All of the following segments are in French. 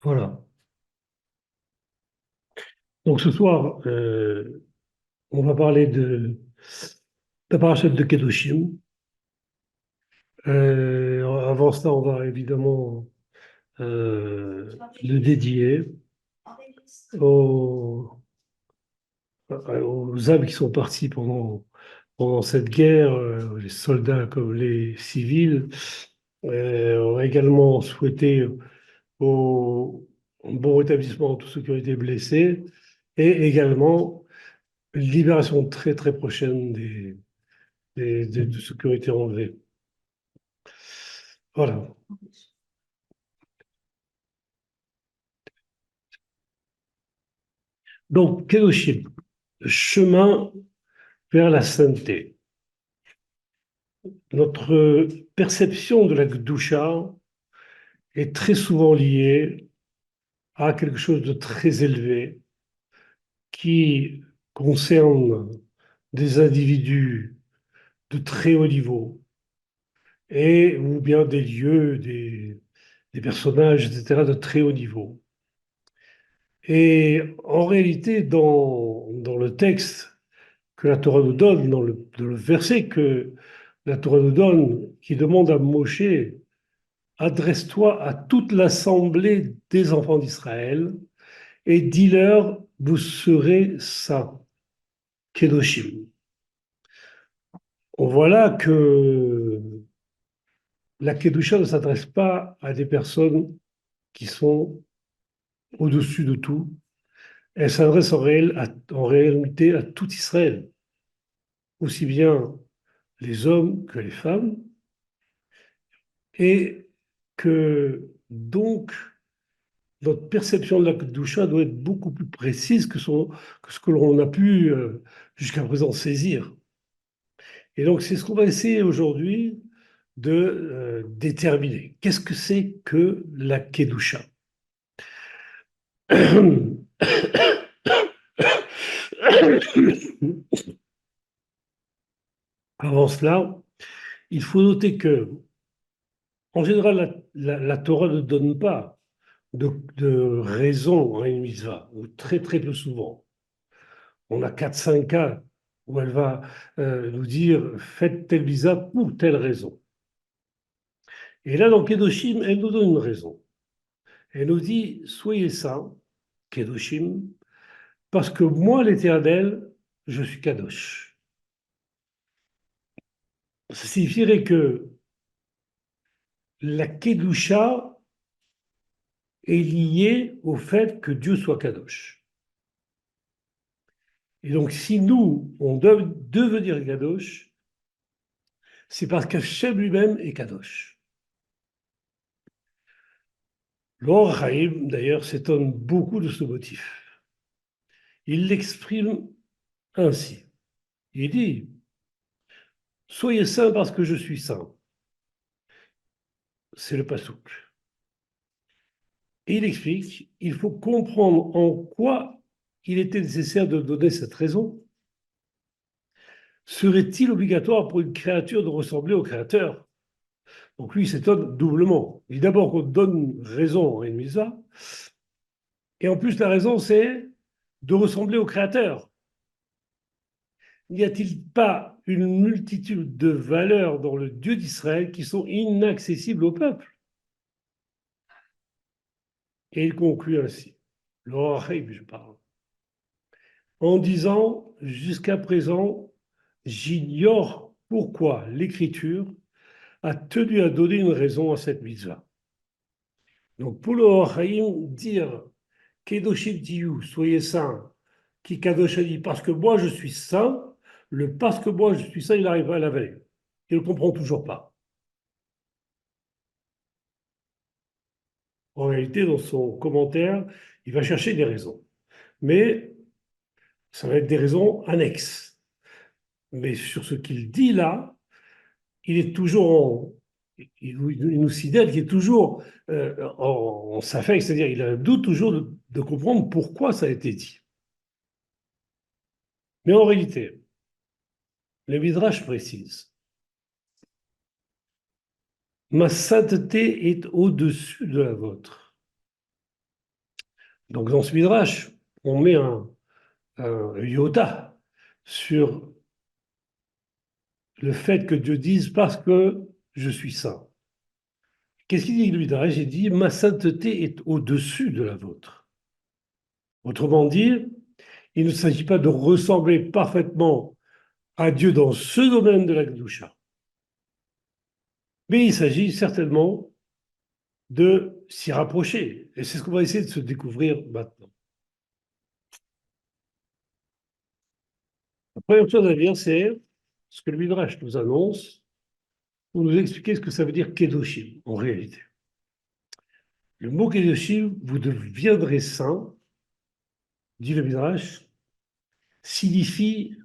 Voilà. Donc ce soir, on va parler de la parachute de Kedoshim. Avant cela, on va évidemment le dédier aux, aux âmes qui sont parties pendant cette guerre, les soldats comme les civils. On va également souhaiter un bon rétablissement à tous ceux qui ont été blessés et également une libération très très prochaine de ceux qui ont été enlevés. Voilà. Donc, Kedoshim, chemin vers la sainteté. Notre perception de la Gdusha est très souvent liée à quelque chose de très élevé qui concerne des individus de très haut niveau et ou bien des lieux, des personnages, etc., de très haut niveau. Et en réalité, dans le texte que la Torah nous donne, dans le verset que la Torah nous donne, qui demande à Moshe, adresse-toi à toute l'assemblée des enfants d'Israël et dis-leur, vous serez saints, Kedoshim. On voit là que la Kedusha ne s'adresse pas à des personnes qui sont au-dessus de tout, elle s'adresse en réalité à tout Israël, aussi bien les hommes que les femmes, et que donc notre perception de la Kedusha doit être beaucoup plus précise que ce que l'on a pu jusqu'à présent saisir. Et donc c'est ce qu'on va essayer aujourd'hui de déterminer. Qu'est-ce que c'est que la Kedusha? Avant cela, il faut noter que, en général, la Torah ne donne pas de raison à une mitzvah, ou très très peu souvent. On a 4-5 cas où elle va nous dire faites telle mitzvah pour telle raison. Et là, dans Kedoshim, elle nous donne une raison. Elle nous dit soyez saints, Kedoshim, parce que moi, l'Éternel, je suis Kadosh. Ça signifierait que la Kedusha est liée au fait que Dieu soit Kadosh. Et donc, si nous, on doit devenir Kadosh, c'est parce qu'Hachem lui-même est Kadosh. L'Or Haïm, d'ailleurs, s'étonne beaucoup de ce motif. Il l'exprime ainsi. Il dit soyez saints parce que je suis saint. C'est le pasouk. Et il explique il faut comprendre en quoi il était nécessaire de donner cette raison. Serait-il obligatoire pour une créature de ressembler au Créateur? Donc lui, il s'étonne doublement. Il dit d'abord qu'on donne raison à une misa, et en plus la raison, c'est de ressembler au Créateur. N'y a-t-il pas une multitude de valeurs dans le Dieu d'Israël qui sont inaccessibles au peuple? Et il conclut ainsi, le Rachaïm, je parle, en disant jusqu'à présent, j'ignore pourquoi l'Écriture a tenu à donner une raison à cette mitzvah. Donc pour le Rachaïm, dire Kedoshim Diyu, soyez saints, qui Kadosh a dit parce que moi je suis saint, le parce que moi je suis saint, il arrive à la veille. Il ne comprend toujours pas. En réalité, dans son commentaire, il va chercher des raisons. Mais ça va être des raisons annexes. Mais sur ce qu'il dit là, il est toujours il nous sidère qu'il est toujours en s'affecte, c'est-à-dire il a un doute toujours de comprendre pourquoi ça a été dit. Mais en réalité, le Midrash précise ma sainteté est au-dessus de la vôtre. Donc dans ce midrash, on met un iota sur le fait que Dieu dise parce que je suis saint. Qu'est-ce qu'il dit le midrash? Il dit ma sainteté est au-dessus de la vôtre. Autrement dit, il ne s'agit pas de ressembler parfaitement à Dieu dans ce domaine de la Kedusha, mais il s'agit certainement de s'y rapprocher. Et c'est ce qu'on va essayer de se découvrir maintenant. La première chose à dire, c'est ce que le Midrash nous annonce pour nous expliquer ce que ça veut dire Kedoshim en réalité. Le mot Kedoshim, vous deviendrez saint, dit le Midrash, signifie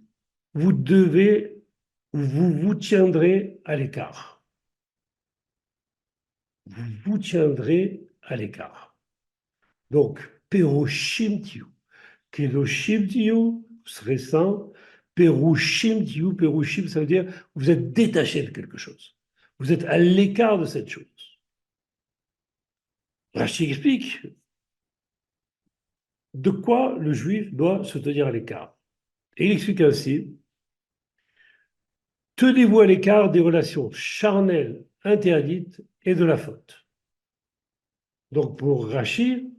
vous devez, vous vous tiendrez à l'écart. Vous vous tiendrez à l'écart. Donc, Peroshim Tiyu. Kedoshim Tiyu, vous serez saint. Perushim Tiyu, Perushim, ça veut dire vous êtes détaché de quelque chose. Vous êtes à l'écart de cette chose. Rashi explique de quoi le juif doit se tenir à l'écart. Et il explique ainsi tenez-vous à l'écart des relations charnelles interdites et de la faute. Donc pour Rashi,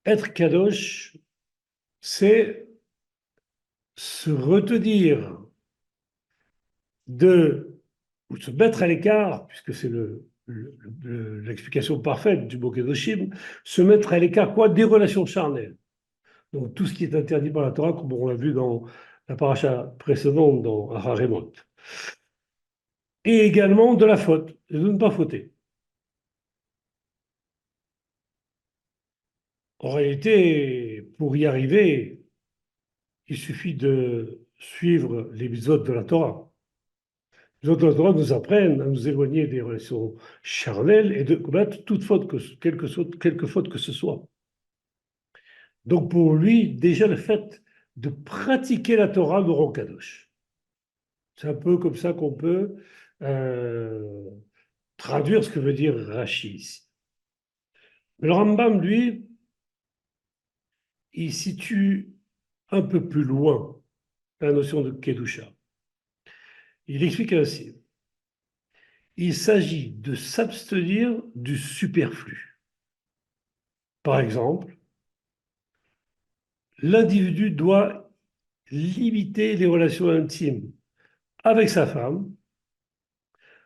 être kadosh, c'est se retenir de, ou se mettre à l'écart, puisque c'est l'explication parfaite du mot kedoshim, se mettre à l'écart quoi? Des relations charnelles. Donc tout ce qui est interdit par la Torah, comme on l'a vu dans la paracha précédente dans Haremot. Et également de la faute, de ne pas fauter. En réalité, pour y arriver, il suffit de suivre les mitzvot de la Torah. Les mitzvot de la Torah nous apprennent à nous éloigner des relations charnelles et de commettre toute faute, quelque faute que ce soit. Donc pour lui, déjà le fait de pratiquer la Torah nous rend kadosh. C'est un peu comme ça qu'on peut euh, traduire ce que veut dire Rashi ici. Mais le Rambam, lui, il situe un peu plus loin la notion de Kedusha. Il explique ainsi. Il s'agit de s'abstenir du superflu. Par exemple, l'individu doit limiter les relations intimes avec sa femme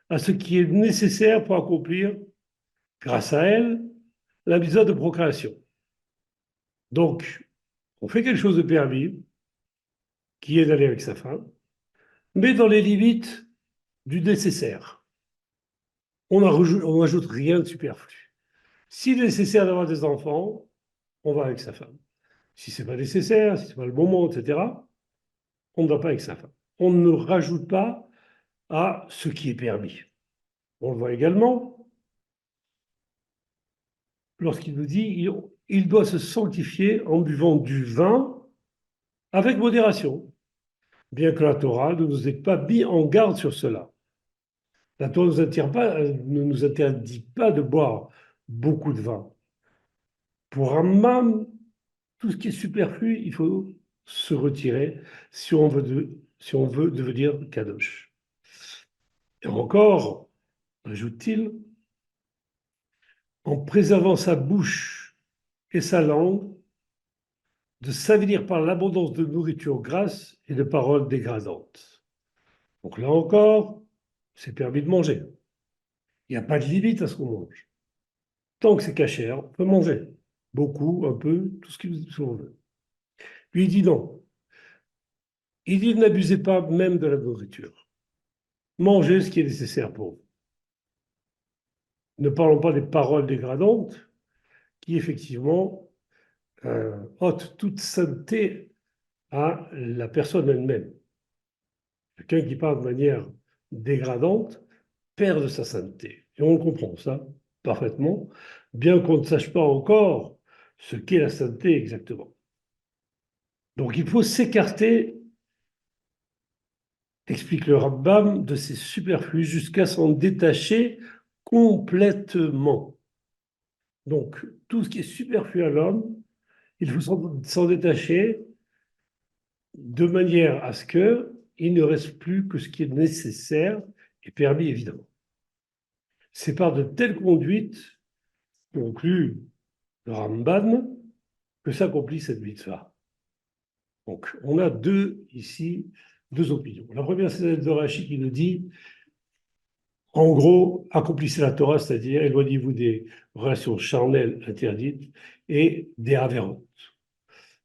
à ce qui est nécessaire pour accomplir, grâce à elle, la mise de procréation. Donc, on fait quelque chose de permis, qui est d'aller avec sa femme, mais dans les limites du nécessaire. On n'ajoute rien de superflu. S'il est nécessaire d'avoir des enfants, on va avec sa femme. Si ce n'est pas nécessaire, si ce n'est pas le moment, etc., on ne va pas avec sa femme. On ne rajoute pas à ce qui est permis. On le voit également lorsqu'il nous dit il doit se sanctifier en buvant du vin avec modération, bien que la Torah ne nous ait pas mis en garde sur cela. La Torah ne nous interdit pas de boire beaucoup de vin. Pour Rambam, tout ce qui est superflu, il faut se retirer si on veut devenir kadosh. Et encore, ajoute-t-il, en préservant sa bouche et sa langue, de s'avenir par l'abondance de nourriture grasse et de paroles dégradantes. Donc là encore, c'est permis de manger. Il n'y a pas de limite à ce qu'on mange. Tant que c'est cachère, on peut manger. Beaucoup, un peu, tout ce qu'on veut. Lui, il dit non. Il dit n'abusez pas même de la nourriture. Mangez ce qui est nécessaire pour vous. Ne parlons pas des paroles dégradantes qui, effectivement, ôtent toute sainteté à la personne elle-même. Quelqu'un qui parle de manière dégradante perd de sa sainteté. Et on comprend ça parfaitement, bien qu'on ne sache pas encore ce qu'est la sainteté exactement. Donc il faut s'écarter, explique le Rambam, de ces superflus jusqu'à s'en détacher complètement. Donc, tout ce qui est superflu à l'homme, il faut s'en détacher de manière à ce qu'il ne reste plus que ce qui est nécessaire et permis, évidemment. C'est par de telles conduites, conclut le Ramban, que s'accomplit cette mitzvah. Donc, on a deux opinions. La première, c'est celle de Rashi qui nous dit, en gros, accomplissez la Torah, c'est-à-dire éloignez-vous des relations charnelles interdites et des avérotes.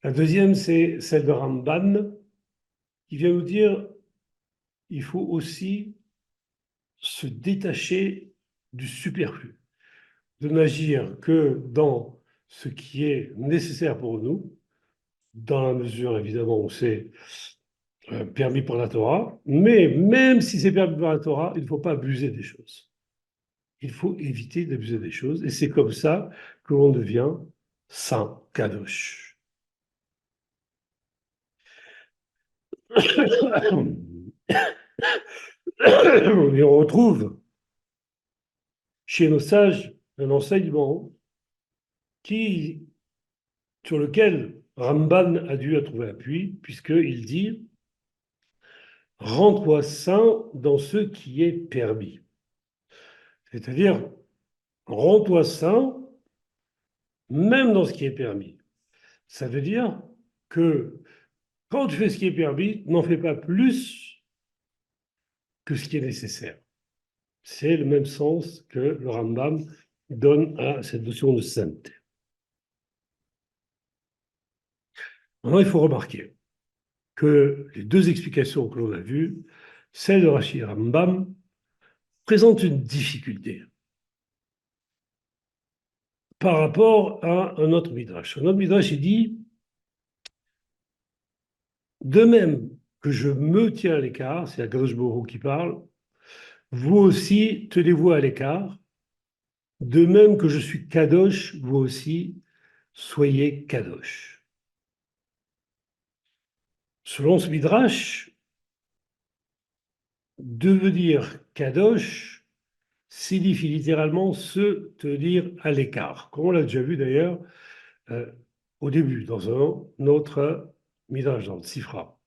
La deuxième, c'est celle de Ramban, qui vient nous dire, il faut aussi se détacher du superflu, de n'agir que dans ce qui est nécessaire pour nous, dans la mesure évidemment où c'est permis par la Torah, mais même si c'est permis par la Torah, il ne faut pas abuser des choses. Il faut éviter d'abuser des choses, et c'est comme ça que l'on devient saint, kadosh. Et on retrouve chez nos sages un enseignement qui, sur lequel Ramban a dû trouver appui, puisqu'il dit rends-toi saint dans ce qui est permis. C'est-à-dire, rends-toi saint même dans ce qui est permis. Ça veut dire que quand tu fais ce qui est permis, n'en fais pas plus que ce qui est nécessaire. C'est le même sens que le Rambam donne à cette notion de sainteté. Maintenant, il faut remarquer que les deux explications que l'on a vues, celle de Rashi et Rambam, présentent une difficulté par rapport à un autre midrash. Un autre midrash, il dit, de même que je me tiens à l'écart, c'est Akadosh Borou qui parle, vous aussi tenez-vous à l'écart, de même que je suis Kadosh, vous aussi soyez Kadosh. Selon ce midrash, devenir Kadosh signifie littéralement se tenir à l'écart, comme on l'a déjà vu d'ailleurs au début, dans un autre midrash, dans le Sifra.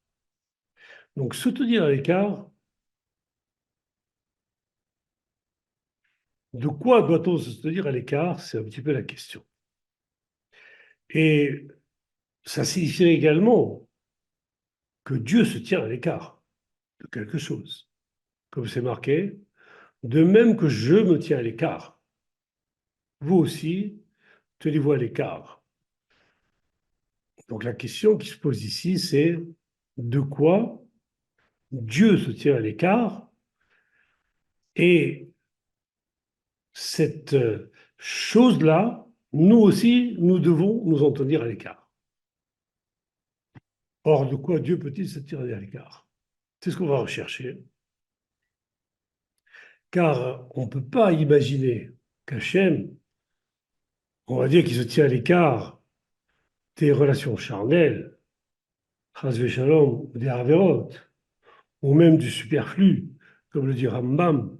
Donc se tenir à l'écart, de quoi doit-on se tenir à l'écart? C'est un petit peu la question. Et ça signifie également que Dieu se tient à l'écart de quelque chose. Comme c'est marqué, de même que je me tiens à l'écart, vous aussi, tenez-vous à l'écart. Donc la question qui se pose ici, c'est de quoi Dieu se tient à l'écart et cette chose-là, nous aussi, nous devons nous en tenir à l'écart. Or, de quoi Dieu peut-il se tenir à l'écart? C'est ce qu'on va rechercher. Car on ne peut pas imaginer qu'Hachem, on va dire qu'il se tient à l'écart des relations charnelles, Chas Shalom, des Averot, ou même du superflu, comme le dit Rambam,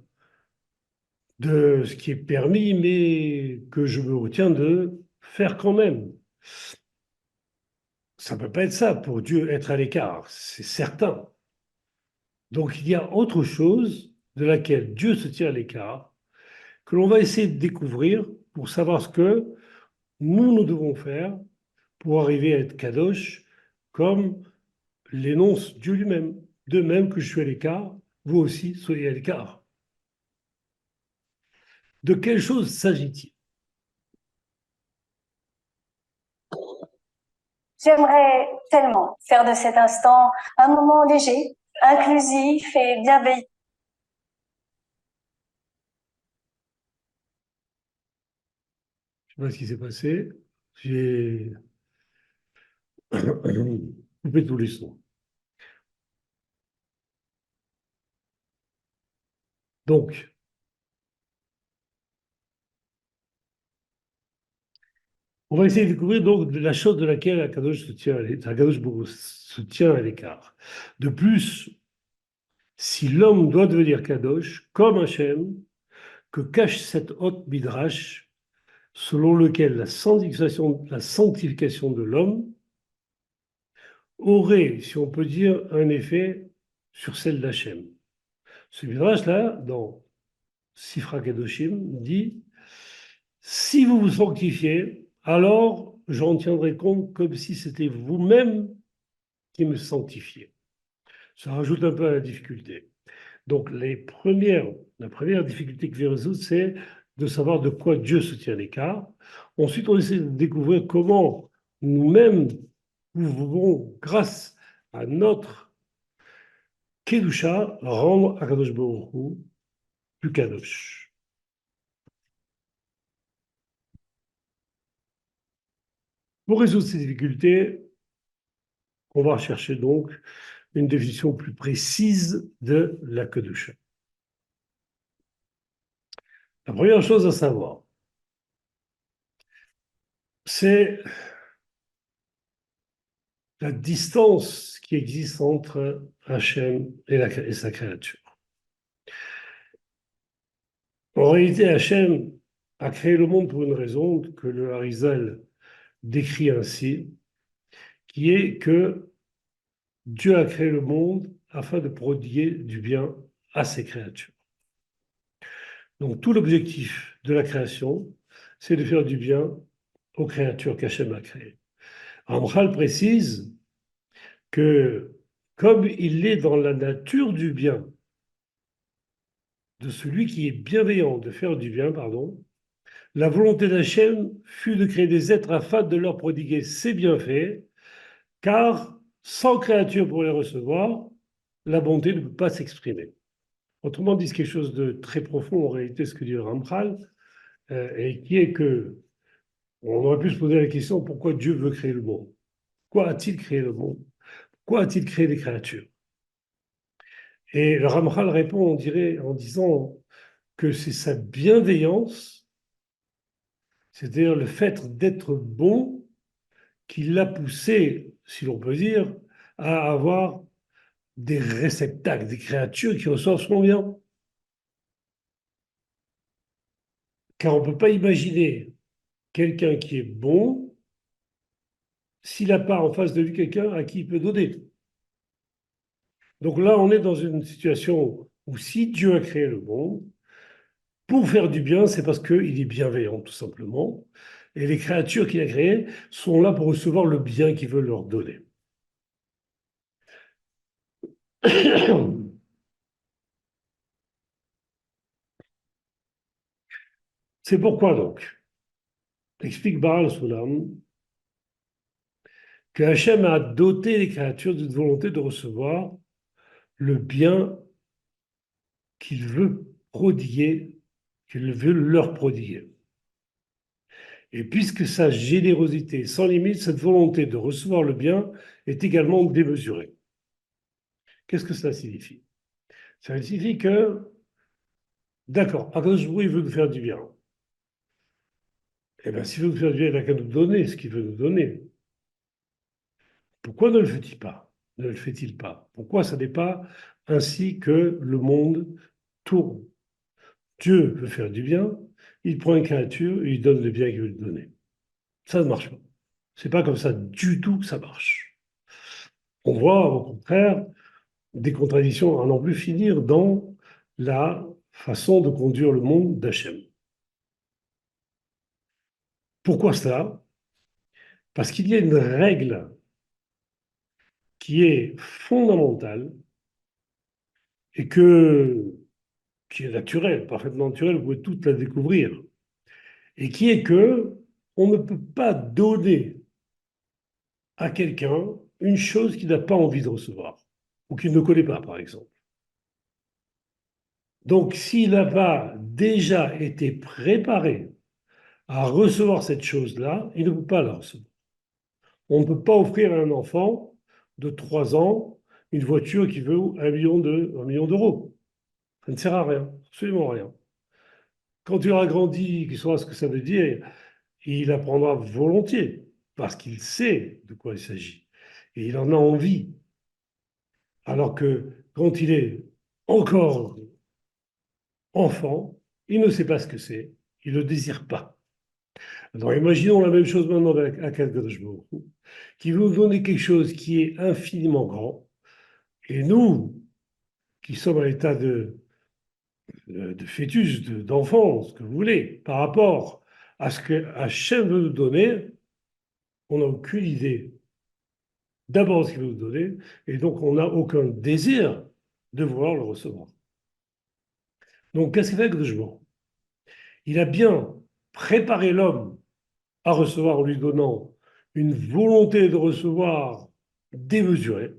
de ce qui est permis, mais que je me retiens de faire quand même. Ça ne peut pas être ça pour Dieu, être à l'écart, c'est certain. Donc il y a autre chose de laquelle Dieu se tient à l'écart, que l'on va essayer de découvrir pour savoir ce que nous devons faire pour arriver à être Kadosh, comme l'énonce Dieu lui-même. De même que je suis à l'écart, vous aussi soyez à l'écart. De quelle chose s'agit-il? J'aimerais tellement faire de cet instant un moment léger, inclusif et bienveillant. Je ne sais pas ce qui s'est passé. J'ai coupé tous les sons. Donc, on va essayer de découvrir donc la chose de laquelle Akadosh se tient à l'écart. De plus, si l'homme doit devenir Kadosh, comme Hachem, que cache cette haute midrash, selon lequel la sanctification de l'homme aurait, si on peut dire, un effet sur celle d'Hachem. Ce midrash-là, dans Sifra Kedoshim, dit si vous vous sanctifiez, alors j'en tiendrai compte comme si c'était vous-même qui me sanctifiez. Ça rajoute un peu à la difficulté. Donc, la première difficulté que je vais résoudre, c'est de savoir de quoi Dieu se tient à l'écart. Ensuite, on essaie de découvrir comment nous-mêmes pouvons, grâce à notre Kedusha, rendre Akadosh Baruch Hu plus Kadosh. Pour résoudre ces difficultés, on va chercher donc une définition plus précise de la Kedusha. La première chose à savoir, c'est la distance qui existe entre Hachem et sa créature. En réalité, Hachem a créé le monde pour une raison que le Harizal décrit ainsi, qui est que Dieu a créé le monde afin de prodiguer du bien à ses créatures. Donc tout l'objectif de la création, c'est de faire du bien aux créatures qu'Hachem a créées. Ramchal précise que comme il est dans la nature du bien, de celui qui est bienveillant, de faire du bien, pardon, la volonté d'Hachem fut de créer des êtres afin de leur prodiguer ses bienfaits, car sans créature pour les recevoir, la bonté ne peut pas s'exprimer. Autrement dit, c'est quelque chose de très profond en réalité, ce que dit le Ramchal, et qui est que on aurait pu se poser la question pourquoi Dieu veut créer le monde? Pourquoi a-t-il créé le monde? Pourquoi a-t-il créé les créatures? Et le Ramchal répond, on dirait, en disant que c'est sa bienveillance, c'est-à-dire le fait d'être bon, qui l'a poussé, si l'on peut dire, à avoir des réceptacles, des créatures qui reçoivent son bien. Car on ne peut pas imaginer quelqu'un qui est bon s'il n'a pas en face de lui quelqu'un à qui il peut donner. Donc là, on est dans une situation où si Dieu a créé le monde, pour faire du bien, c'est parce qu'il est bienveillant, tout simplement. Et les créatures qu'il a créées sont là pour recevoir le bien qu'il veut leur donner. C'est pourquoi donc, explique Baal Sulam, que Hachem a doté les créatures d'une volonté de recevoir le bien qu'il veut prodiguer, qu'il veut leur prodiguer. Et puisque sa générosité est sans limite, cette volonté de recevoir le bien est également démesurée. Qu'est-ce que cela signifie? Ça signifie que, d'accord, Akadosh Baruch Hu veut nous faire du bien. Eh bien, s'il veut nous faire du bien, il n'a qu'à nous donner ce qu'il veut nous donner. Pourquoi ne le fait-il pas? Ne le fait-il pas? Pourquoi ça n'est pas ainsi que le monde tourne? Dieu veut faire du bien, il prend une créature et il donne le bien qu'il veut lui donner. Ça ne marche pas. C'est pas comme ça du tout que ça marche. On voit au contraire des contradictions à n'en plus finir dans la façon de conduire le monde d'Hachem. Pourquoi cela? Parce qu'il y a une règle qui est fondamentale et qui est naturelle, parfaitement naturelle, vous pouvez toute la découvrir, et qui est que on ne peut pas donner à quelqu'un une chose qu'il n'a pas envie de recevoir ou qu'il ne connaît pas, par exemple. Donc, s'il n'a pas déjà été préparé à recevoir cette chose-là, il ne peut pas la recevoir. On ne peut pas offrir à un enfant de 3 ans une voiture qui vaut 1 million d'euros. Ça ne sert à rien, absolument rien. Quand il aura grandi, qu'il saura ce que ça veut dire, il apprendra volontiers, parce qu'il sait de quoi il s'agit. Et il en a envie. Alors que quand il est encore enfant, il ne sait pas ce que c'est, il ne le désire pas. Alors imaginons la même chose maintenant avec Akadosh Baruch Hu, qui veut nous donner quelque chose qui est infiniment grand, et nous, qui sommes à l'état de fœtus, d'enfant, ce que vous voulez, par rapport à ce que Hachem veut nous donner, on n'a aucune idée d'abord ce qu'il veut nous donner, et donc on n'a aucun désir de vouloir le recevoir. Donc qu'est-ce qu'il fait Akadosh Baruch Hu? Il a bien préparé l'homme à recevoir en lui donnant une volonté de recevoir démesurée,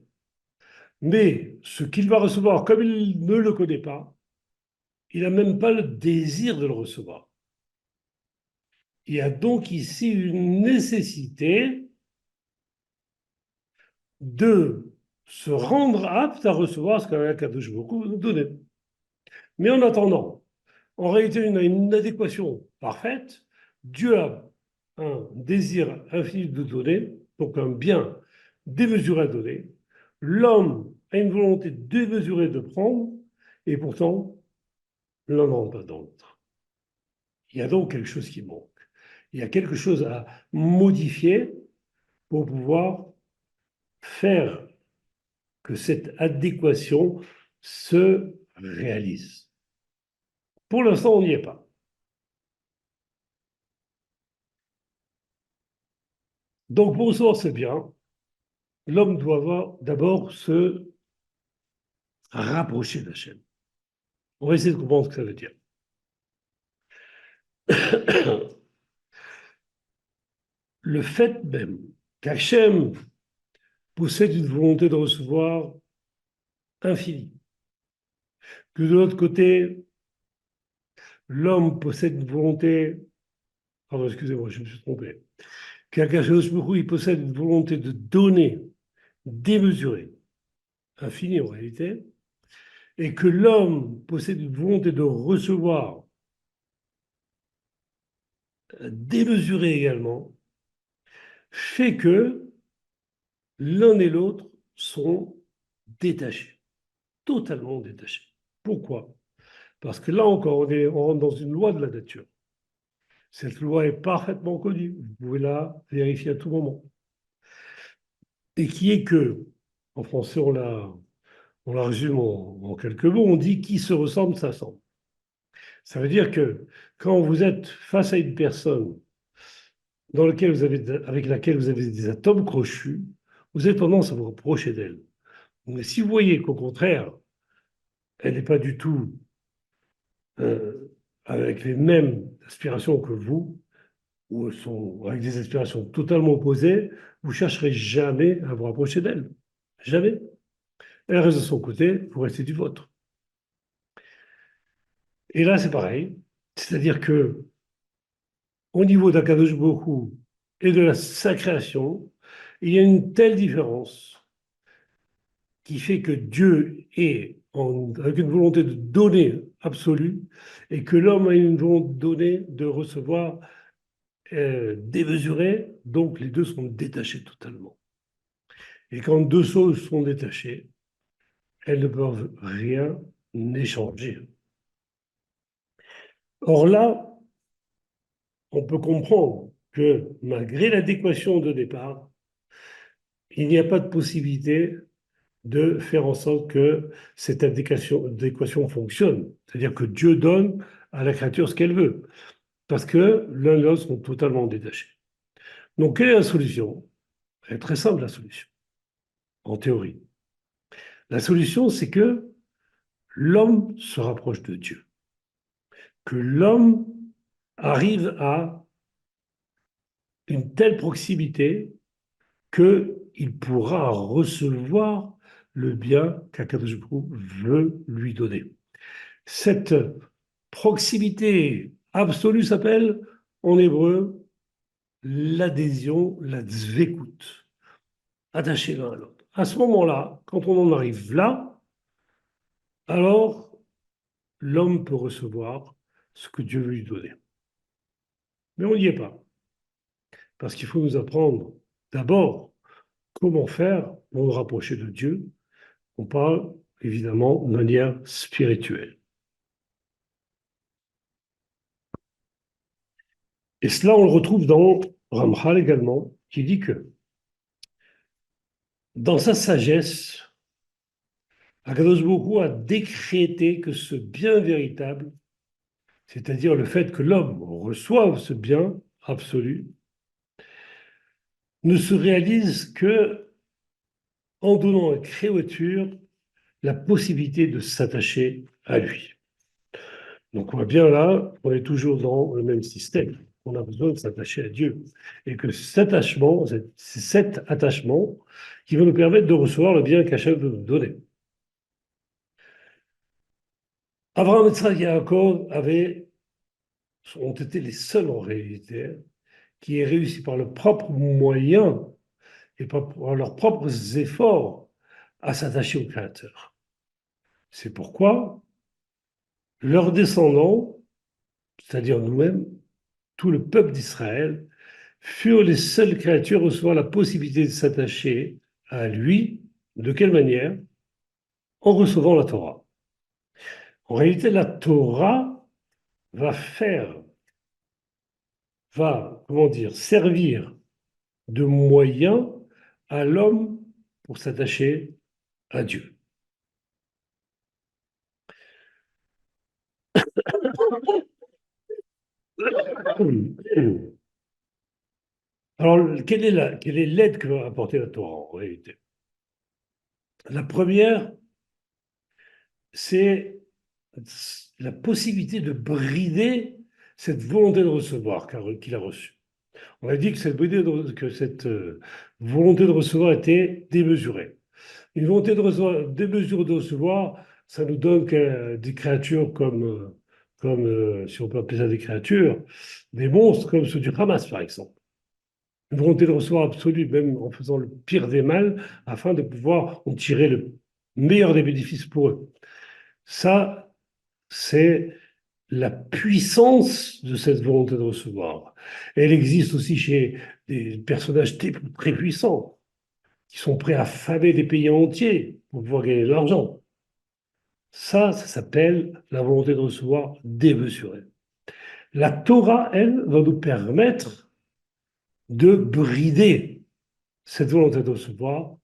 mais ce qu'il va recevoir, comme il ne le connaît pas, il n'a même pas le désir de le recevoir. Il y a donc ici une nécessité de se rendre apte à recevoir ce qu'un Kadosh Baruch Hu nous donner. Mais en attendant, en réalité, il y a une inadéquation parfaite. Dieu a un désir infini de donner, donc un bien démesuré à donner. L'homme a une volonté démesurée de prendre, et pourtant, l'un n'entre pas dans l'autre. Il y a donc quelque chose qui manque. Il y a quelque chose à modifier pour pouvoir faire que cette adéquation se réalise. Pour l'instant, on n'y est pas. Donc, pour recevoir ce bien, l'homme doit d'abord se rapprocher d'Hachem. On va essayer de comprendre ce que ça veut dire. Le fait même qu'Hachem possède une volonté de recevoir infinie, que de l'autre côté, l'homme possède une volonté, pardon, excusez-moi, je me suis trompé, qu'Akadosh Baruch Hu, il possède une volonté de donner démesurée, infinie en réalité, et que l'homme possède une volonté de recevoir démesurée également, fait que l'un et l'autre sont détachés, totalement détachés. Pourquoi? Parce que là encore, on rentre dans une loi de la nature. Cette loi est parfaitement connue, vous pouvez la vérifier à tout moment. Et qui est que, en français, on la résume en quelques mots, on dit qui se ressemble s'assemble. Ça veut dire que quand vous êtes face à une personne avec laquelle vous avez des atomes crochus, vous avez tendance à vous rapprocher d'elle. Mais si vous voyez qu'au contraire, elle n'est pas du tout avec les mêmes aspirations que vous, ou sont avec des aspirations totalement opposées, vous ne chercherez jamais à vous rapprocher d'elle. Jamais. Elle reste de son côté, vous restez du vôtre. Et là, c'est pareil. C'est-à-dire que au niveau d'Akadosh Baruch et de sa création, il y a une telle différence qui fait que Dieu est avec une volonté de donner absolue et que l'homme a une volonté de donner, de recevoir démesurée, donc les deux sont détachés totalement. Et quand deux choses sont détachées, elles ne peuvent rien échanger. Or là, on peut comprendre que malgré l'adéquation de départ, il n'y a pas de possibilité de faire en sorte que cette adéquation fonctionne. C'est-à-dire que Dieu donne à la créature ce qu'elle veut, parce que l'un et l'autre sont totalement détachés. Donc, quelle est la solution? Elle est très simple, la solution, en théorie. La solution, c'est que l'homme se rapproche de Dieu, que l'homme arrive à une telle proximité qu'il pourra recevoir le bien qu'Akadosh Baruch Hu veut lui donner. Cette proximité absolue s'appelle en hébreu l'adhésion, la tzvekut, attaché l'un à l'autre. À ce moment-là, quand on en arrive là, alors l'homme peut recevoir ce que Dieu veut lui donner. Mais on n'y est pas, parce qu'il faut nous apprendre d'abord comment faire pour nous rapprocher de Dieu. On parle évidemment de manière spirituelle. Et cela, on le retrouve dans Ramchal également, qui dit que dans sa sagesse, Akadosh Baruch Hu a décrété que ce bien véritable, c'est-à-dire le fait que l'homme reçoive ce bien absolu, ne se réalise que en donnant à la créature la possibilité de s'attacher à lui. Donc on voit bien là, on est toujours dans le même système. On a besoin de s'attacher à Dieu. Et que cet attachement, c'est cet attachement qui va nous permettre de recevoir le bien qu'Hachem veut nous donner. Abraham, Yitzhak et Yaakov ont été les seuls en réalité qui aient réussi par leurs propres moyens et par leurs propres efforts à s'attacher au Créateur. C'est pourquoi leurs descendants, c'est-à-dire nous-mêmes, tout le peuple d'Israël, furent les seules créatures recevant la possibilité de s'attacher à lui. De quelle manière? En recevant la Torah. En réalité, la Torah comment dire, servir de moyen à l'homme pour s'attacher à Dieu. Alors, quelle est l'aide que va apporter la Torah en réalité? La première, c'est la possibilité de brider cette volonté de recevoir qu'il a reçue. On a dit que cette volonté de recevoir était démesurée. Une volonté de recevoir, démesurée de recevoir, ça nous donne des créatures si on peut appeler ça des créatures, des monstres comme ceux du Hamas par exemple. Une volonté de recevoir absolue, même en faisant le pire des mal, afin de pouvoir en tirer le meilleur des bénéfices pour eux. Ça, c'est la puissance de cette volonté de recevoir. Elle existe aussi chez des personnages très puissants, qui sont prêts à famer des pays entiers pour pouvoir gagner de l'argent. Ça s'appelle la volonté de recevoir démesurée. La Torah, elle, va nous permettre de brider cette volonté de recevoir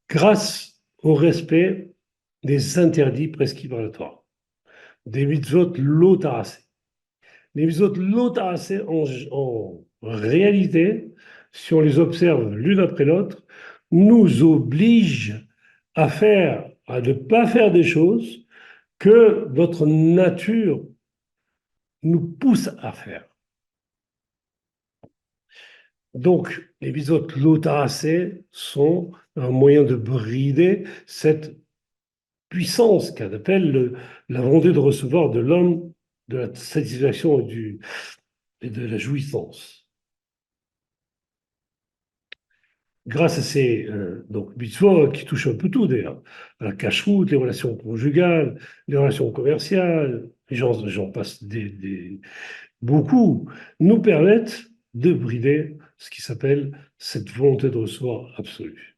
grâce au respect des interdits prescrits par la Torah, des mitzvot lo tarasé. Les mitzvot lo tarasé, en réalité, si on les observe l'une après l'autre, nous obligent à ne pas faire des choses que notre nature nous pousse à faire. Donc, les mitzvot lo tarasé sont un moyen de brider cette puissance qu'on appelle la volonté de recevoir de l'homme, de la satisfaction et de la jouissance. Grâce à ces mitzvot qui touchent un peu tout d'ailleurs, la cacheroute, les relations conjugales, les relations commerciales, j'en passe beaucoup, nous permettent de brider ce qui s'appelle cette volonté de recevoir absolue.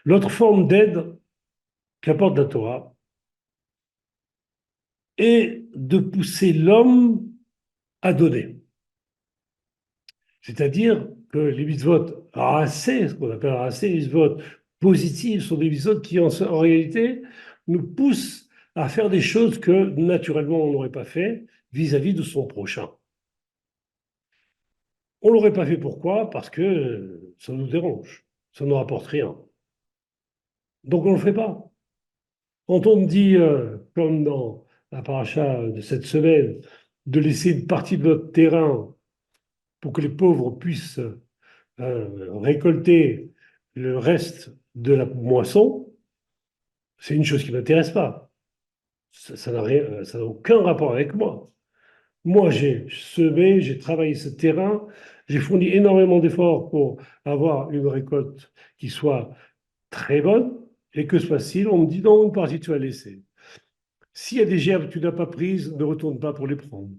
L'autre forme d'aide qu'apporte la Torah est de pousser l'homme à donner. C'est-à-dire que les mitzvot racés, ce qu'on appelle racés, les mitzvot positifs, sont des mitzvot qui, en réalité, nous poussent à faire des choses que, naturellement, on n'aurait pas fait vis-à-vis de son prochain. On ne l'aurait pas fait pourquoi? Parce que ça nous dérange, ça ne nous rapporte rien. Donc on ne le fait pas. Quand on me dit, comme dans la paracha de cette semaine, de laisser une partie de notre terrain pour que les pauvres puissent récolter le reste de la moisson, c'est une chose qui ne m'intéresse pas. Ça n'a aucun rapport avec moi. Moi, j'ai semé, j'ai travaillé ce terrain, j'ai fourni énormément d'efforts pour avoir une récolte qui soit très bonne, et que se passe-t-il? On me dit non, une partie tu vas laisser. S'il y a des gerbes que tu n'as pas prises, ne retourne pas pour les prendre.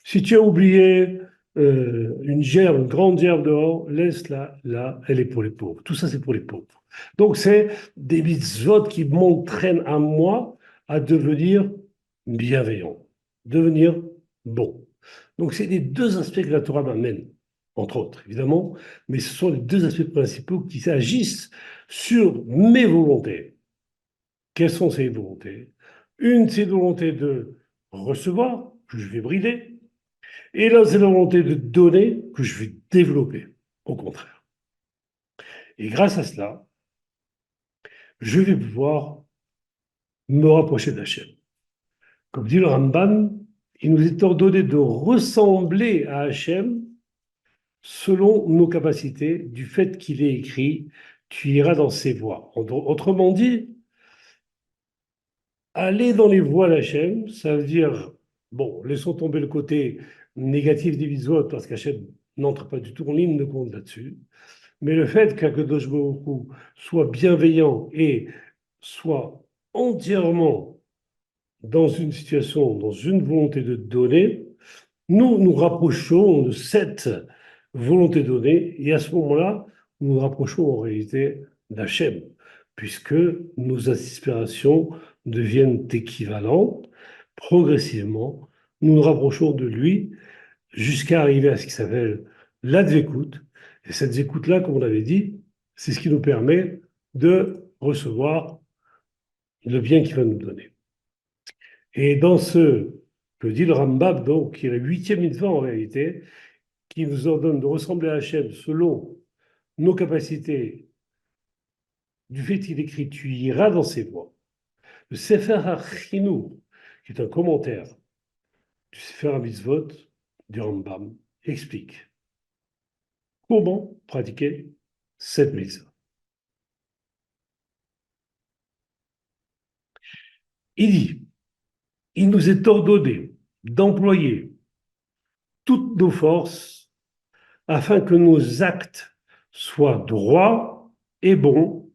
Si tu as oublié une gerbe, une grande gerbe dehors, laisse-la là, elle est pour les pauvres. Tout ça, c'est pour les pauvres. Donc, c'est des mitzvot qui m'entraînent à moi à devenir bienveillant, devenir bon. Donc, c'est les deux aspects que la Torah m'amène, entre autres, évidemment, mais ce sont les deux aspects principaux qui agissent sur mes volontés. Quelles sont ces volontés? Une, c'est la volonté de recevoir, que je vais brider, et là, c'est la volonté de donner, que je vais développer, au contraire. Et grâce à cela, je vais pouvoir me rapprocher d'Hachem. Comme dit le Ramban, il nous est ordonné de ressembler à Hachem selon nos capacités, du fait qu'il est écrit, tu iras dans ses voies. Autrement dit, aller dans les voies d'Hachem, ça veut dire, bon, laissons tomber le côté négatif des mitzvot, parce qu'Hachem n'entre pas du tout en ligne de compte là-dessus, mais le fait qu'Akadosh Baruch Hu soit bienveillant et soit entièrement dans une situation, dans une volonté de donner, nous nous rapprochons de cette volonté donnée, et à ce moment-là, nous nous rapprochons en réalité d'Hachem, puisque nos aspirations deviennent équivalentes. Progressivement, nous nous rapprochons de lui jusqu'à arriver à ce qui s'appelle l'advécoute. Et cette écoute-là, comme on l'avait dit, c'est ce qui nous permet de recevoir le bien qu'il va nous donner. Et dans ce que dit le Rambam, donc, qui est la huitième mitzvah en réalité, qui nous ordonne de ressembler à Hachem selon nos capacités, du fait qu'il écrit tu iras dans ses voies. Le Sefer HaChinour, qui est un commentaire du Sefer HaMitzvot du Rambam, explique comment pratiquer cette mitzvah. Il dit, il nous est ordonné d'employer toutes nos forces afin que nos actes soient droits et bons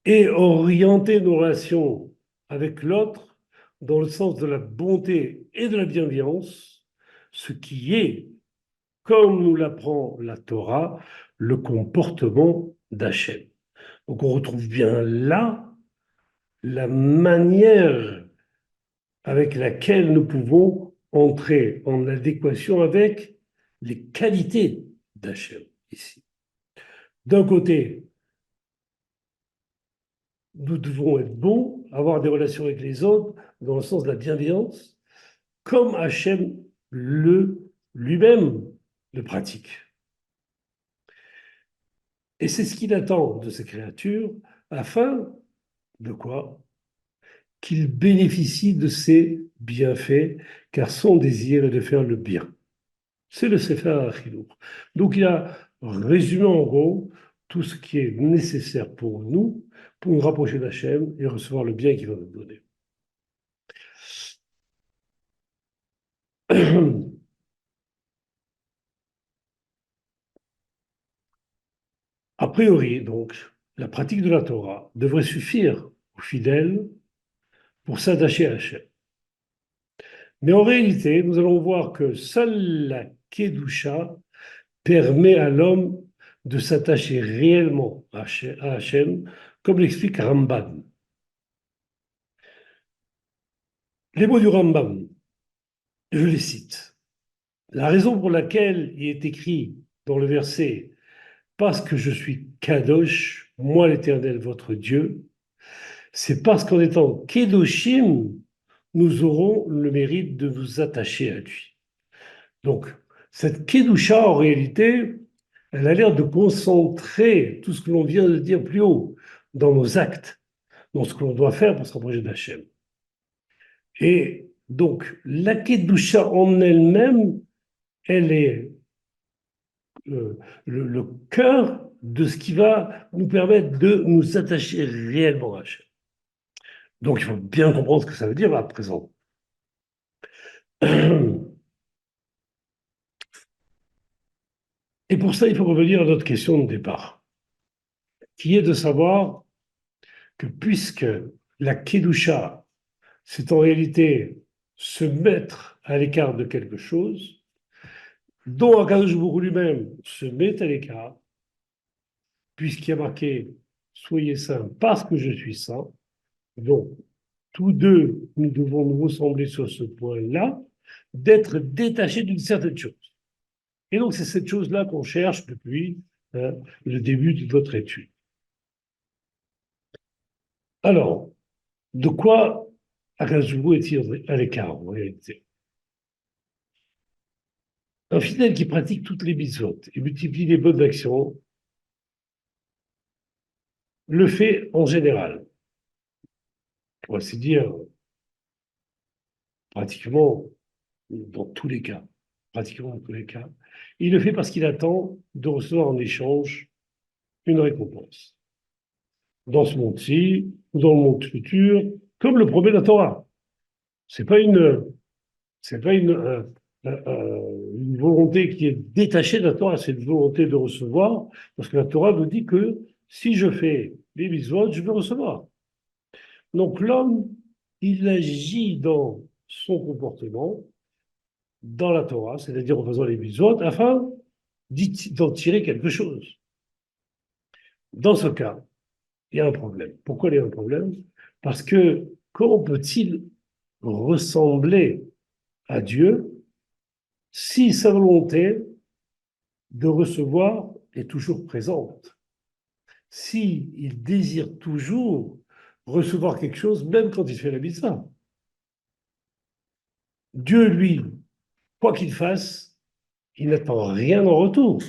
et orienter nos relations avec l'autre dans le sens de la bonté et de la bienveillance, ce qui est, comme nous l'apprend la Torah, le comportement d'Hachem. Donc on retrouve bien là la manière avec laquelle nous pouvons entrer en adéquation avec les qualités d'Hachem ici. D'un côté, nous devons être bons, avoir des relations avec les autres dans le sens de la bienveillance, comme Hachem lui-même le pratique. Et c'est ce qu'il attend de ces créatures afin de quoi? Qu'ils bénéficient de ses bienfaits, car son désir est de faire le bien. C'est le Sefer HaChinour. Donc il a résumé en gros tout ce qui est nécessaire pour nous rapprocher d'Hachem et recevoir le bien qu'il va nous donner. A priori, donc, la pratique de la Torah devrait suffire aux fidèles pour s'attacher à Hachem. Mais en réalité, nous allons voir que seule la Kedusha permet à l'homme de s'attacher réellement à Hachem, comme l'explique Rambam. Les mots du Rambam, je les cite. La raison pour laquelle il est écrit dans le verset « Parce que je suis Kadosh, moi l'Éternel, votre Dieu », c'est parce qu'en étant Kedoshim, nous aurons le mérite de nous attacher à lui. Donc, cette Kedusha, en réalité, elle a l'air de concentrer tout ce que l'on vient de dire plus haut dans nos actes, dans ce que l'on doit faire pour se rapprocher d'Hachem. Et donc, la Kedusha en elle-même, elle est le cœur de ce qui va nous permettre de nous attacher réellement à Hachem. Donc, il faut bien comprendre ce que ça veut dire à présent. Et pour ça, il faut revenir à notre question de départ, qui est de savoir que puisque la Kedusha, c'est en réalité se mettre à l'écart de quelque chose, dont Akadosh Baruch Hu lui-même se met à l'écart, puisqu'il y a marqué « Soyez saints parce que je suis saint », donc tous deux, nous devons nous ressembler sur ce point-là, d'être détaché d'une certaine chose. Et donc, c'est cette chose-là qu'on cherche depuis le début de votre étude. Alors, de quoi Akazoubo est-il à l'écart en réalité? Un fidèle qui pratique toutes les mitzvot et multiplie les bonnes actions le fait en général, pour ainsi dire, pratiquement dans tous les cas, pratiquement dans tous les cas. Il le fait parce qu'il attend de recevoir en échange une récompense. Dans ce monde-ci, ou dans le monde futur, comme le promet la Torah. C'est pas c'est pas une volonté qui est détachée de la Torah, c'est une volonté de recevoir, parce que la Torah nous dit que si je fais les mitzvot, je vais recevoir. Donc l'homme, il agit dans son comportement, dans la Torah, c'est-à-dire en faisant les mitzvot, afin d'en tirer quelque chose. Dans ce cas, il y a un problème. Pourquoi il y a un problème? Parce que comment peut-il ressembler à Dieu si sa volonté de recevoir est toujours présente? Si il désire toujours recevoir quelque chose, même quand il fait la mitzvah. Dieu, lui, quoi qu'il fasse, il n'attend rien en retour.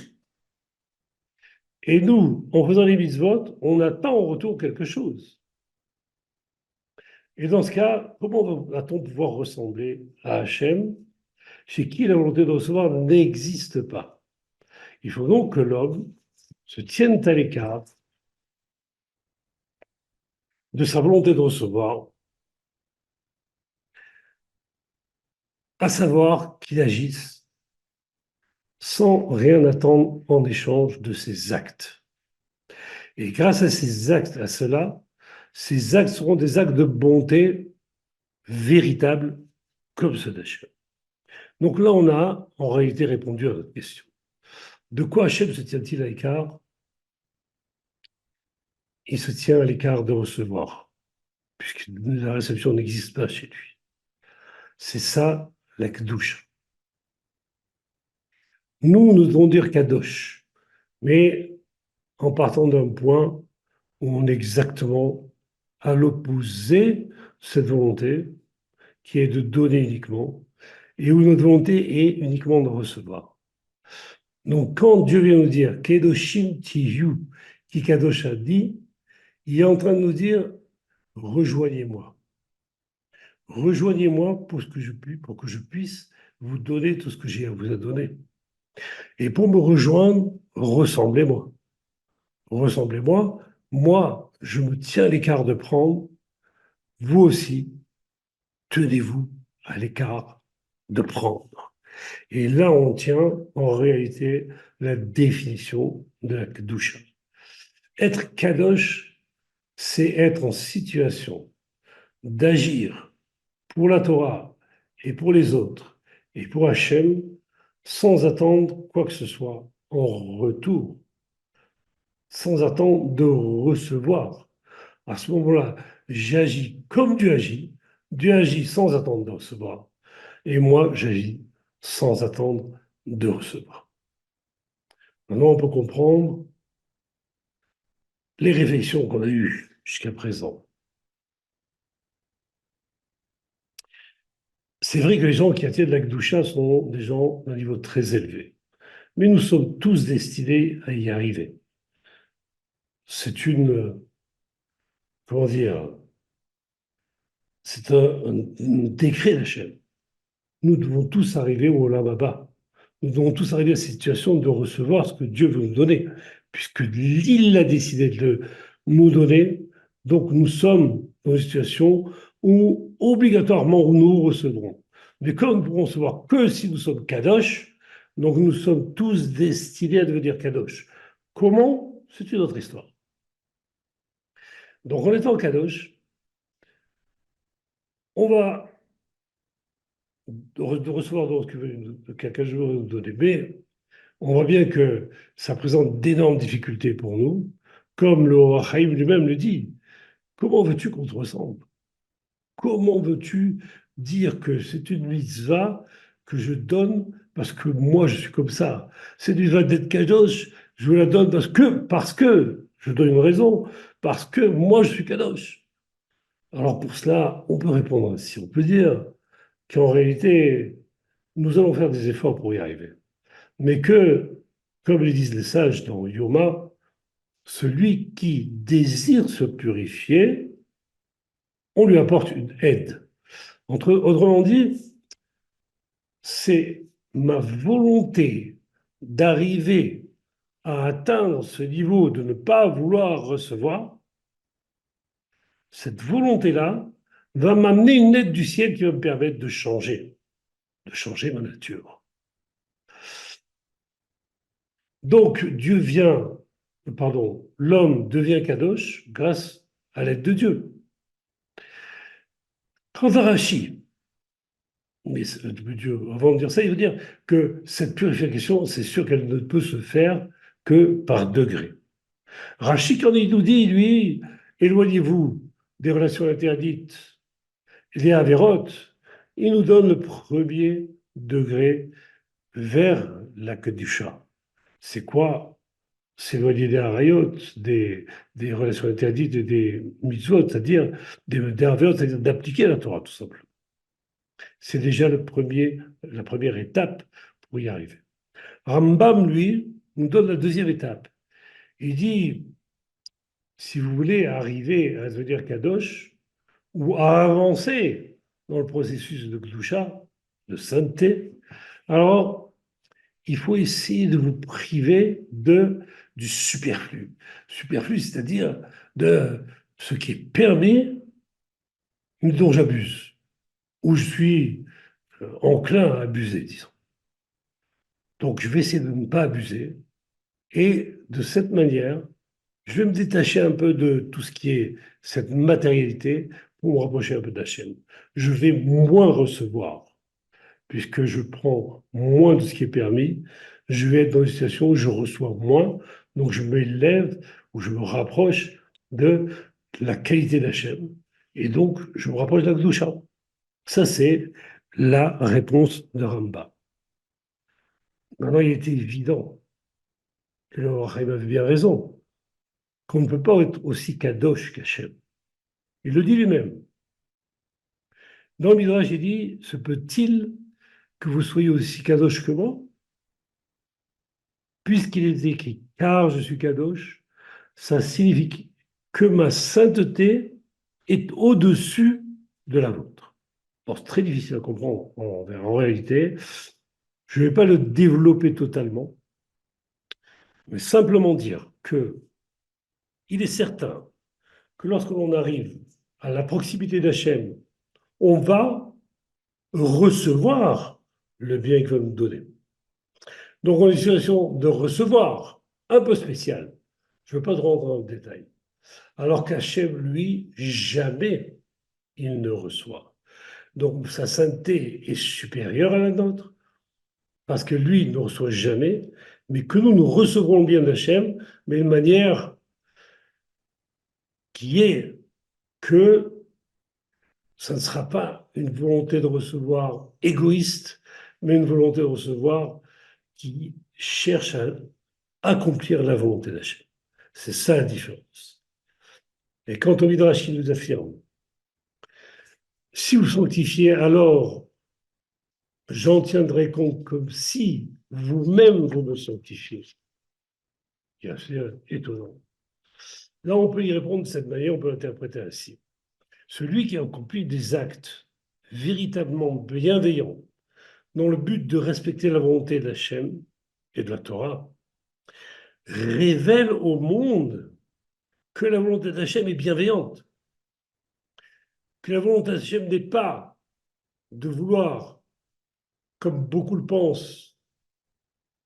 Et nous, en faisant les mitzvot, on attend en retour quelque chose. Et dans ce cas, comment va-t-on pouvoir ressembler à Hachem, chez qui la volonté de recevoir n'existe pas? Il faut donc que l'homme se tienne à l'écart de sa volonté de recevoir, à savoir qu'il agisse sans rien attendre en échange de ses actes. Et grâce à ces actes, à cela, ces actes seront des actes de bonté véritables comme ceux d'Hachem. Donc là, on a en réalité répondu à votre question. De quoi Hachem se tient-il à l'écart? Il se tient à l'écart de recevoir, puisque la réception n'existe pas chez lui. C'est ça la Kdoucha. Nous devons dire Kadosh, mais en partant d'un point où on est exactement à l'opposé de cette volonté, qui est de donner uniquement, et où notre volonté est uniquement de recevoir. Donc, quand Dieu vient nous dire Kedoshim Tiyu, qui Kadosh a dit, il est en train de nous dire rejoignez-moi. Rejoignez-moi pour que je puisse vous donner tout ce que j'ai à vous donner. Et pour me rejoindre, ressemblez-moi. Ressemblez-moi. Moi, je me tiens à l'écart de prendre. Vous aussi, tenez-vous à l'écart de prendre. Et là, on tient en réalité la définition de la Kedusha. Être Kadosh, c'est être en situation d'agir pour la Torah et pour les autres et pour Hachem sans attendre quoi que ce soit en retour, sans attendre de recevoir. À ce moment-là, j'agis comme Dieu agit sans attendre de recevoir, et moi, j'agis sans attendre de recevoir. Maintenant, on peut comprendre les réflexions qu'on a eues jusqu'à présent. C'est vrai que les gens qui atteignent la Gdoucha sont des gens d'un niveau très élevé. Mais nous sommes tous destinés à y arriver. C'est comment dire, c'est un décret d'Hachem. Nous devons tous arriver au Olam Haba. Nous devons tous arriver à cette situation de recevoir ce que Dieu veut nous donner, puisque il a décidé de nous donner. Donc nous sommes dans une situation où obligatoirement nous recevrons. Mais comme nous ne pourrons recevoir que si nous sommes Kadosh, donc nous sommes tous destinés à devenir Kadosh. Comment? C'est une autre histoire. Donc en étant Kadosh, on va de recevoir ce que quelqu'un veut nous donner. Mais on voit bien que ça présente d'énormes difficultés pour nous, comme le Haïm lui-même le dit. Comment veux-tu qu'on te ressemble? Comment veux-tu dire que c'est une mitzvah que je donne parce que moi je suis comme ça. C'est une mitzvah d'être kadosh, je vous la donne parce que, je donne une raison, parce que moi je suis kadosh. Alors pour cela, on peut répondre ainsi, on peut dire qu'en réalité, nous allons faire des efforts pour y arriver. Mais que, comme le disent les sages dans Yoma, celui qui désire se purifier, on lui apporte une aide. Autrement dit, c'est ma volonté d'arriver à atteindre ce niveau de ne pas vouloir recevoir. Cette volonté-là va m'amener une aide du ciel qui va me permettre de changer ma nature. Donc Dieu vient, pardon, l'homme devient kadosh grâce à l'aide de Dieu. Quant à Rashi, mais avant de dire ça, il veut dire que cette purification, c'est sûr qu'elle ne peut se faire que par degrés. Rashi, quand il nous dit, lui, éloignez-vous des relations interdites, des avérotes, il nous donne le premier degré vers la Kedusha. C'est quoi? S'éloigner des harayot, des relations interdites et des mitzvot, c'est-à-dire des avérotes, c'est-à-dire d'appliquer la Torah, tout simplement. C'est déjà la première étape pour y arriver. Rambam, lui, nous donne la deuxième étape. Il dit, si vous voulez arriver à devenir kadosh ou à avancer dans le processus de Gdusha, de sainteté, alors il faut essayer de vous priver du superflu. Superflu, c'est-à-dire de ce qui est permis, mais dont j'abuse, ou je suis enclin à abuser, disons. Donc je vais essayer de ne pas abuser, et de cette manière, je vais me détacher un peu de tout ce qui est cette matérialité pour me rapprocher un peu d'Hachem. Je vais moins recevoir, puisque je prends moins de ce qui est permis. Je vais être dans une situation où je reçois moins, donc je m'élève ou je me rapproche de la qualité d'Hachem. Et donc, je me rapproche de la Gdusha. Ça, c'est la réponse de Ramba. Maintenant, il était évident, et le Rahim avait bien raison, qu'on ne peut pas être aussi kadosh qu'Hachem. Il le dit lui-même. Dans le Midrash, il dit, se peut-il que vous soyez aussi kadosh que moi? Puisqu'il est écrit, car je suis kadosh, ça signifie que ma sainteté est au-dessus de la vôtre. Bon, c'est très difficile à comprendre en réalité. Je ne vais pas le développer totalement, mais simplement dire que il est certain que lorsque l'on arrive à la proximité d'Hachem, on va recevoir le bien qu'il va nous donner. Donc on est en situation de recevoir, un peu spécial. Je ne veux pas rentrer dans le détail. Alors qu'Hachem, lui, jamais il ne reçoit. Donc sa sainteté est supérieure à la nôtre, parce que lui il ne reçoit jamais, mais que nous recevrons le bien d'Hachem, mais de manière qui est que ça ne sera pas une volonté de recevoir égoïste, mais une volonté de recevoir qui cherche à accomplir la volonté d'Hachem. C'est ça la différence. Et quand on Midrash qui nous affirme, si vous sanctifiez, alors j'en tiendrai compte comme si vous-même vous me sanctifiez. C'est assez étonnant. Là, on peut y répondre de cette manière, on peut l'interpréter ainsi. Celui qui accomplit des actes véritablement bienveillants dans le but de respecter la volonté d'Hachem et de la Torah révèle au monde que la volonté d'Hachem est bienveillante, que la volonté d'Hachem n'est pas de vouloir, comme beaucoup le pensent,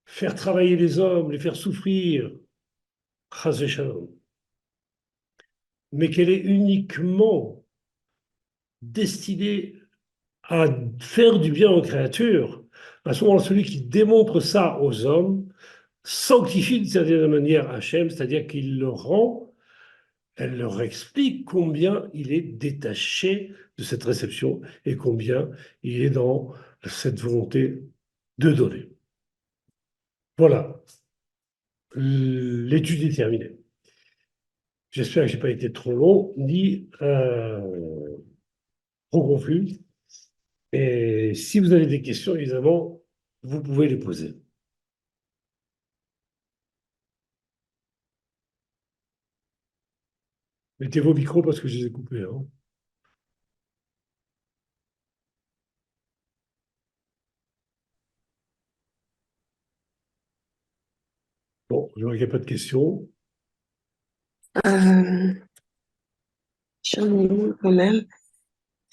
faire travailler les hommes, les faire souffrir, chas v'shalom, mais qu'elle est uniquement destinée à faire du bien aux créatures. À ce moment-là, celui qui démontre ça aux hommes sanctifie d'une certaine manière Hachem, c'est-à-dire qu'il le rend elle leur explique combien il est détaché de cette réception et combien il est dans cette volonté de donner. Voilà, l'étude est terminée. J'espère que je n'ai pas été trop long ni trop confus. Et si vous avez des questions, évidemment, vous pouvez les poser. Mettez vos micros parce que je les ai coupés, hein. Bon, je vois qu'il n'y a pas de questions. Euh, J'en ai une quand même.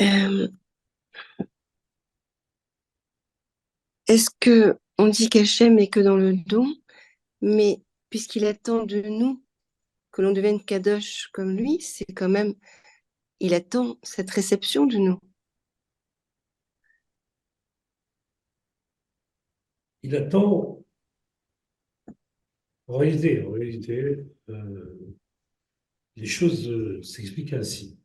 Euh, Est-ce que on dit qu'Hachem est que dans le don, mais puisqu'il attend de nous que l'on devienne kadosh comme lui, c'est quand même, il attend cette réception de nous. Il attend, en réalité, les choses s'expliquent ainsi.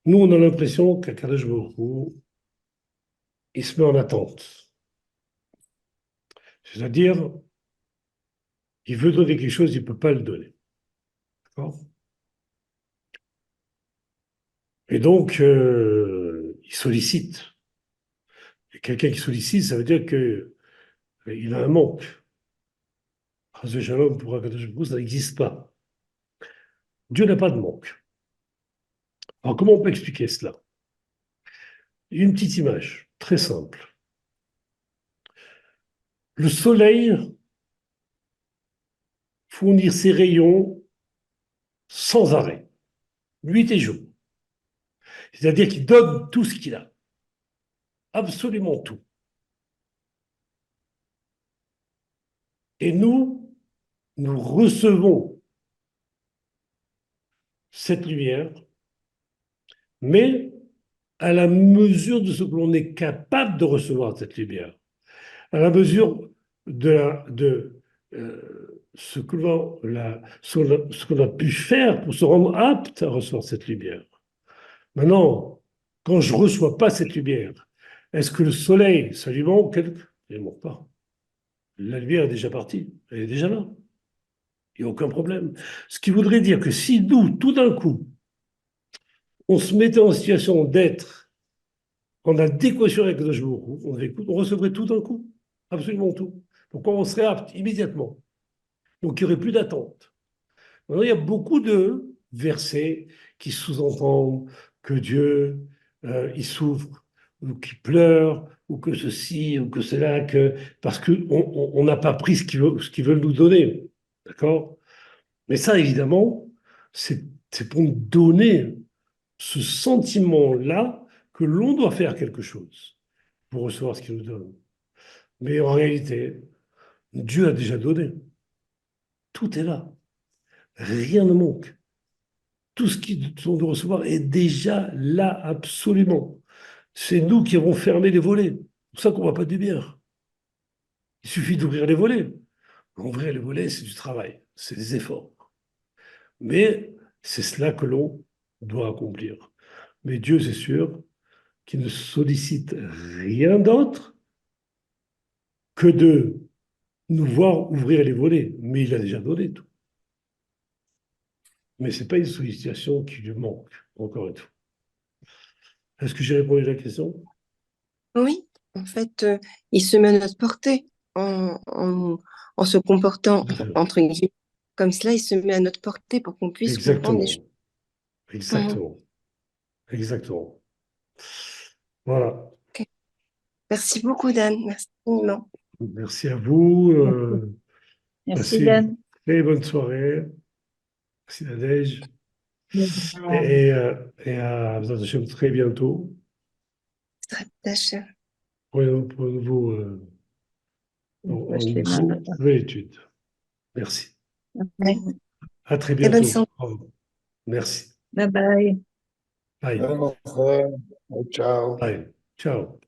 Nous, on a l'impression qu'Akadosh Baruch Hu, il se met en attente. C'est-à-dire, il veut donner quelque chose, il ne peut pas le donner. D'accord? Et donc, il sollicite. Et quelqu'un qui sollicite, ça veut dire qu'il a un manque. Chas v'shalom, pour Akadosh Baruch Hu, ça n'existe pas. Dieu n'a pas de manque. Alors, comment on peut expliquer cela? Une petite image, très simple. Le soleil fournit ses rayons sans arrêt, nuit et jour. C'est-à-dire qu'il donne tout ce qu'il a, absolument tout. Et nous recevons cette lumière, mais à la mesure de ce que l'on est capable de recevoir cette lumière, à la mesure de ce ce qu'on a pu faire pour se rendre apte à recevoir cette lumière. Maintenant, quand je ne reçois pas cette lumière, est-ce que le soleil, ça lui manque? Il ne manque pas. La lumière est déjà partie, elle est déjà là. Il n'y a aucun problème. Ce qui voudrait dire que si nous, tout d'un coup, on se mettait en situation d'être en adéquation avec le jour, on recevrait tout d'un coup, absolument tout. Donc on serait apte immédiatement. Donc il n'y aurait plus d'attente. Maintenant, il y a beaucoup de versets qui sous-entendent que Dieu, il souffre, ou qu'il pleure, ou que ceci, ou que cela, parce qu'on n'a pas pris ce qu'ils veulent nous donner. D'accord? Mais ça, évidemment, c'est pour nous donner ce sentiment-là que l'on doit faire quelque chose pour recevoir ce qu'il nous donne. Mais en réalité, Dieu a déjà donné. Tout est là. Rien ne manque. Tout ce qu'on doit recevoir est déjà là, absolument. C'est nous qui avons fermé les volets. C'est pour ça qu'on ne voit pas de lumière. Il suffit d'ouvrir les volets. Ouvrir les volets, c'est du travail, c'est des efforts. Mais c'est cela que l'on doit accomplir. Mais Dieu, c'est sûr, qu'il ne sollicite rien d'autre que de nous voir ouvrir les volets. Mais il a déjà donné tout. Mais ce n'est pas une sollicitation qui lui manque, encore une fois. Est-ce que j'ai répondu à la question? Oui, en fait, il se met à notre portée en se comportant, entre guillemets, comme cela, il se met à notre portée pour qu'on puisse comprendre les choses. Exactement. Exactement. Exactement. Voilà. Ok. Merci beaucoup, Dan. Merci infiniment. Merci à vous. Merci, Passez une Dan. très bonne soirée. Merci Nadège. Merci. Et à très bientôt Tâche. pour une nouvelle étude. Merci. À très Et bonne bientôt. santé. Au revoir. Merci. Bye bye. Bye. Ouais, mon frère. Ciao. Bye. Ciao.